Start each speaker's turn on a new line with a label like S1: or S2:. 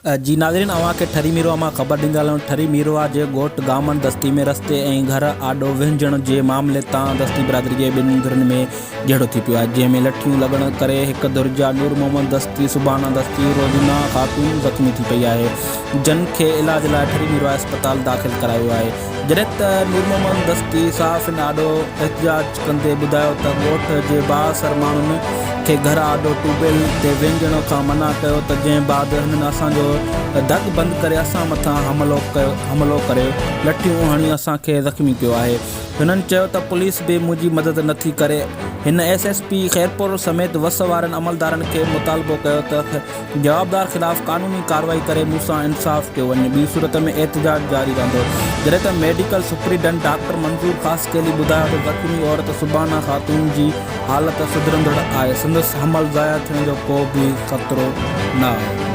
S1: जी नाज़रीन, अवां खे ठरी मीरवा मां ख़बर ॾींदा हलूं। ठरी मीरवा जे ॻोठ गामन दस्ती में रस्ते ऐं घर आॾो विञण जे मामले तां दस्ती बिरादरी जे ॿिनि धुरनि में जहिड़ो थी पियो आहे, जंहिंमें लठियूं लॻण करे हिकु धुर जा नूर मोहम्मद दस्ती, सुबाना दस्ती, रोज़ीना ख़ातून ज़ख़्मी थी पई आहे, जिन खे इलाज लाइ ठरी मीरवा अस्पताल दाख़िल करायो वियो आहे। जॾहिं त नूर मोहम्मद दस्ती सहाफ़िन आॾो एहतजाज कंदे ॿुधायो त ॻोठ जे बाअसर माण्हुनि खे घर आॾो ट्यूबवेल ते विञण खां मना कयो, त जंहिं बाद हिननि असांजो दग बंदि करे असां मथां हमलो करे लठियूं हणी असांखे ज़ख़्मी कयो आहे। हिननि चयो त पुलिस बि मुंहिंजी मदद नथी करे। हिन SSP खैरपुर समेत वस वारनि अमलदारनि खे मुतालबो कयो त जवाबदार ख़िलाफ़ क़ानूनी कार्रवाई करे मूंसां इंसाफ़ कयो वञे, ॿी सूरत में एहतजाज जारी रहंदो। जॾहिं त मेडिकल सुप्रीडेंट डॉक्टर मंज़ूर ख़ासकेली ॿुधायो त ज़ख़्मी औरत सुबाना ख़ातून जी हालत सुधरंदड़ आहे, संदसि हमल ज़ाया थियण जो को बि ख़तरो न आहे।